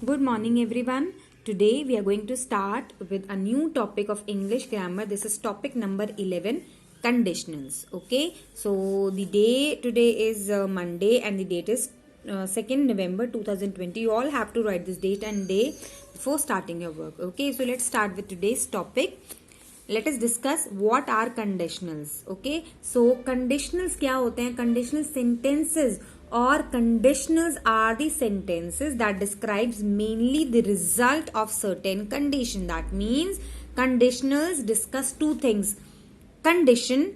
Good morning, everyone. Today we are going to start with a new topic of English grammar. This is topic number 11, conditionals. Okay, so the day today is Monday and the date is 2nd November 2020. You all have to write this date and day before starting your work. Okay, so let's start with today's topic. Let us discuss what are conditionals. Okay, so conditionals क्या होते हैं? Conditional sentences or conditionals are the sentences that describes mainly the result of certain condition. That means conditionals discuss two things: condition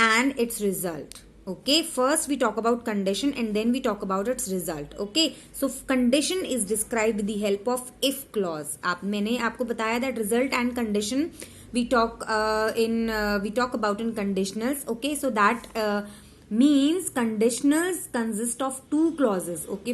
and its result. Okay, first we talk about condition and then we talk about its result. Okay, so condition is described with the help of if clause. मैंने आपको बताया that result and condition we talk about in conditionals. Okay, so that means conditionals consist of two clauses. Okay,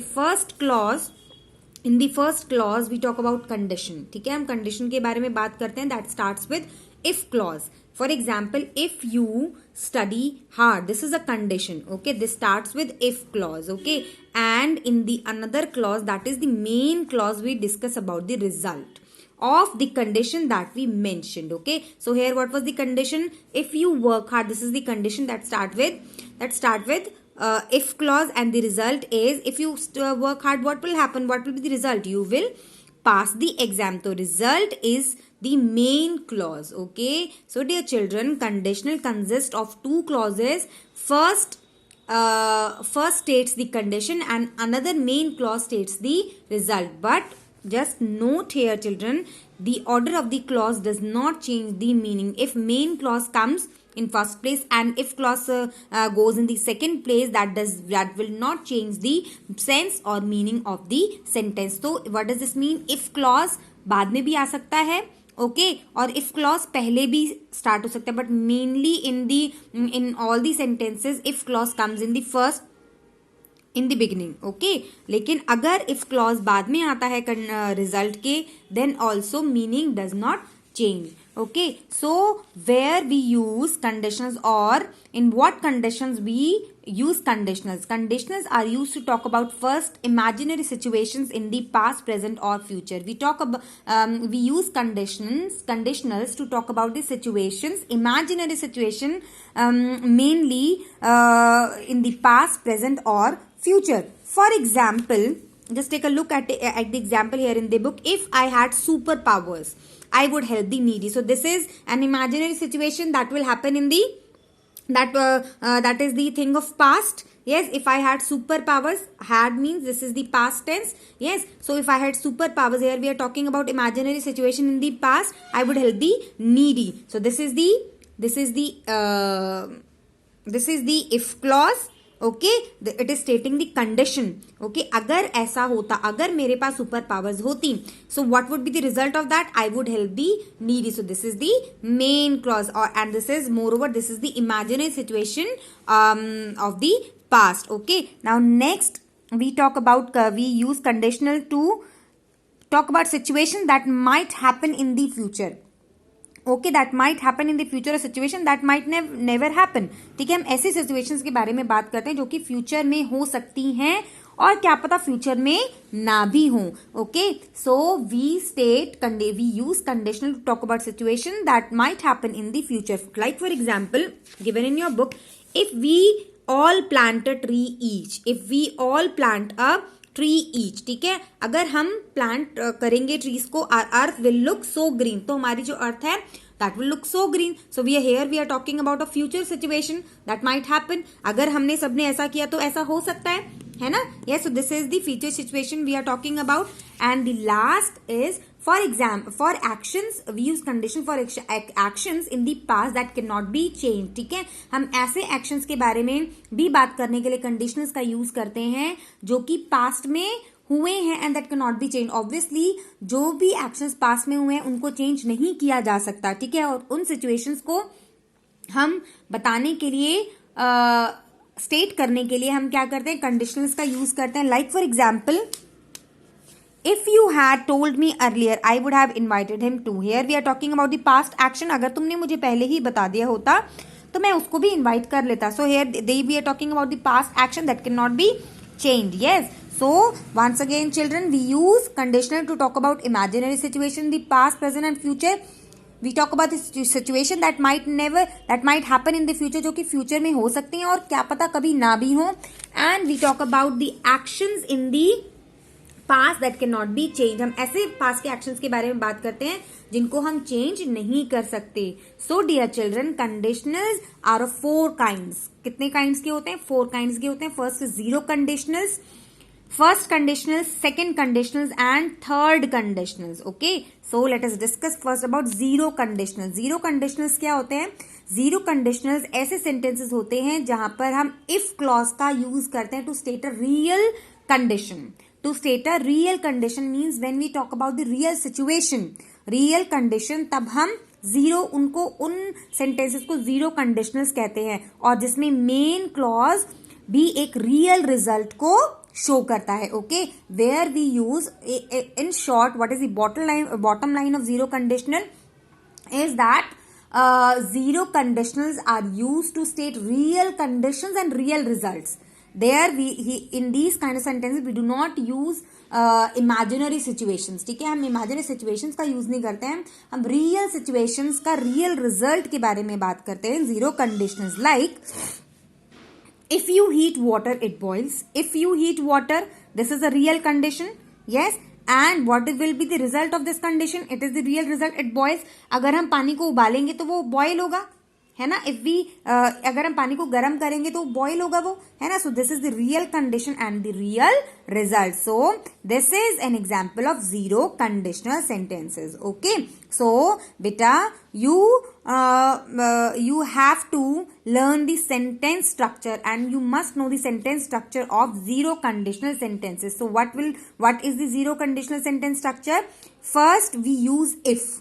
in the first clause we talk about condition. ठीक है, हम condition के बारे में बात करते हैं. That starts with if clause. For example, if you study hard, this is a condition. Okay, this starts with if clause. Okay, and in the another clause, that is the main clause, we discuss about the result of the condition that we mentioned. Okay, so here what was the condition? If you work hard, this is the condition that start with if clause, and the result is if you work hard, what will happen? What will be the result? You will pass the exam. So result is the main clause. Okay, so dear children, conditional consists of two clauses. First states the condition and another main clause states the result. But just note here, children, the order of the clause does not change the meaning. If main clause comes in first place and if clause goes in the second place, that will not change the sense or meaning of the sentence. So what does this mean? If clause बाद में भी आ सकता है. Okay, और if clause पहले भी start हो सकता है, but mainly in all the sentences if clause comes in the beginning. Okay, लेकिन अगर इफ क्लॉज बाद में आता है रिजल्ट के, then also meaning does not change. Okay, so where we use conditionals, or in what conditions we use conditionals? Conditionals are used to talk about first imaginary situations in the past, present or future. We use conditionals to talk about the situations, imaginary situation, mainly in the past, present or future. For example, just take a look at the example here in the book. If I had superpowers, I would help the needy. So this is an imaginary situation that will happen in the that is the thing of past. Yes, if I had superpowers, had means this is the past tense. Yes, so if I had superpowers, here we are talking about imaginary situation in the past, I would help the needy. So this is the if clause. Okay, it is stating the condition. Okay, अगर ऐसा होता, अगर मेरे पास super powers होती, so what would be the result of that? I would help the needy. So this is the main clause, और and this is moreover, this is the imaginary situation of the past. Okay, now next we talk about, we use conditional to talk about situation that might happen in the future. Okay, that might happen in the future, situation that might never happen. ठीक है, हम ऐसी situations के बारे में बात करते हैं जो कि फ्यूचर में हो सकती हैं और क्या पता फ्यूचर में ना भी हो. Okay, so we use conditional to talk about situation that might happen in the future. Like for example given in your book, if we all plant a tree each. If we all plant a tree each. ठीक है, अगर हम plant करेंगे trees को, earth will look so green. तो हमारी जो अर्थ है that will look so green. So we are talking about a future situation that might happen. अगर हमने सबने ऐसा किया तो ऐसा हो सकता है ना? Yes, so this is the future situation we are talking about. And the last is for actions, we use condition for actions in the past that cannot be changed. ठीक है, हम ऐसे actions के बारे में भी बात करने के लिए conditionals का यूज करते हैं जो कि past में हुए हैं and that can not be change. Obviously जो भी एक्शंस पास में हुए हैं उनको चेंज नहीं किया जा सकता. ठीक है, और उन सिचुएशंस को हम बताने के लिए, स्टेट करने के लिए हम क्या करते हैं? कंडीशनल्स का यूज करते हैं. Like for example, if you had told me earlier I would have invited him too. Here we are talking about the past action. अगर तुमने मुझे पहले ही बता दिया होता तो मैं उसको भी इन्वाइट कर लेता. So here we are talking about the past action that can not be change. Yes, So once again children, we use conditional to talk about imaginary situation, the past, present and future. We talk about the situation that might happen in the future, जो कि future में हो सकती हैं और क्या पता कभी ना भी हो. And we talk about the actions in the past that cannot be changed. हम ऐसे past के actions के बारे में बात करते हैं जिनको हम change नहीं कर सकते. So dear children, conditionals are of 4 kinds. कितने kinds के होते हैं? 4 kinds के होते हैं. First is zero conditionals, first conditionals, second conditionals and third conditionals. Okay, so let us discuss first about zero conditionals. Zero conditionals क्या होते हैं? Zero conditionals ऐसे sentences होते हैं जहां पर हम if clause का use करते हैं to state a real condition. To state a real condition means when we talk about the real situation, real condition, तब हम उन sentences को zero conditionals कहते हैं और जिसमें main clause भी एक real result को शो करता है. Okay, where we use in short what is the bottom line of zero conditional is that zero conditionals are used to state real conditions and real results. There in these kind of sentences we do not use imaginary situations. ठीक है, हम imaginary situations का use नहीं करते हैं, हम real situations का real result के बारे में बात करते हैं. Zero conditionals like if you heat water it boils. If you heat water, this is a real condition. Yes, and what will be the result of this condition? It is the real result, it boils. अगर हम पानी को उबालेंगे तो वो boil होगा, है ना. If we अगर हम पानी को गर्म करेंगे तो boil होगा वो, है ना. So this is the real condition and the real result. So this is an example of zero conditional sentences. Okay, so beta you have to learn the sentence structure and you must know the sentence structure of zero conditional sentences. So what is the zero conditional sentence structure? First we use if.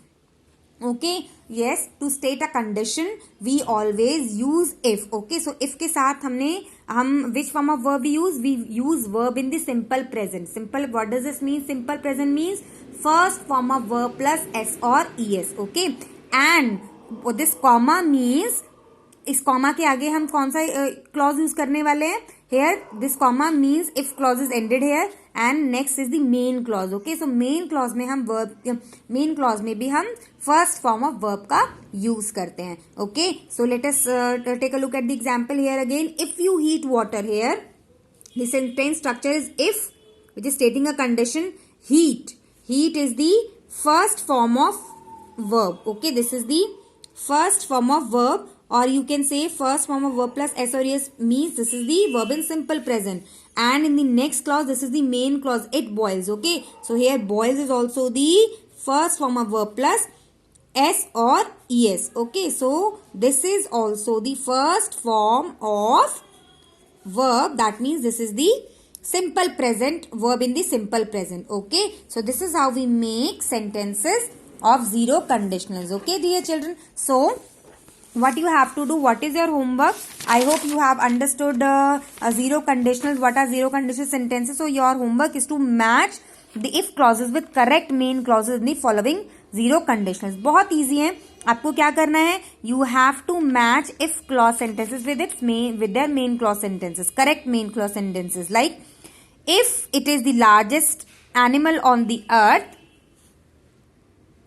Okay, yes, to state a condition we always use if. Okay, so if के साथ हम which form of verb we use verb in the simple present. Simple, what does this mean? Simple present means first form of verb plus s or es. Okay, and this comma means इस comma के आगे हम कौन सा clause use करने वाले हैं? Here this comma means if clause is ended here and next is the main clause. Okay, so main clause में हम main clause में भी हम first form of verb का use करते हैं. Okay, so let us take a look at the example here again. If you heat water, here the sentence structure is if, which is stating a condition. Heat is the first form of verb. Okay, this is the first form of verb, or you can say first form of verb plus s or es means this is the verb in simple present, and in the next clause this is the main clause, it boils. Okay, so here boils is also the first form of verb plus s or es. Okay, so this is also the first form of verb, that means this is the simple present verb in the simple present. Okay, so this is how we make sentences of zero conditionals. Okay dear children, so what you have to do, what is your homework? I hope you have understood zero conditionals, what are zero conditional sentences. So your homework is to match the if clauses with correct main clauses in the following zero conditionals. बहुत easy है, आपको क्या करना है? You have to match if clause sentences with their main clause sentences, correct main clause sentences. Like if it is the largest animal on the earth,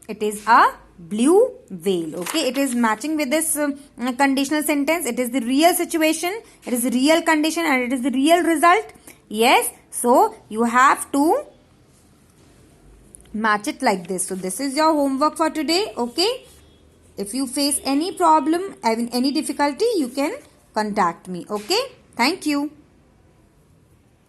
it is a blue whale. Okay, it is matching with this conditional sentence. It is the real situation, it is the real condition and it is the real result. Yes, so you have to match it like this. So this is your homework for today. Okay, if you face any problem, any difficulty, you can contact me. Okay, thank you.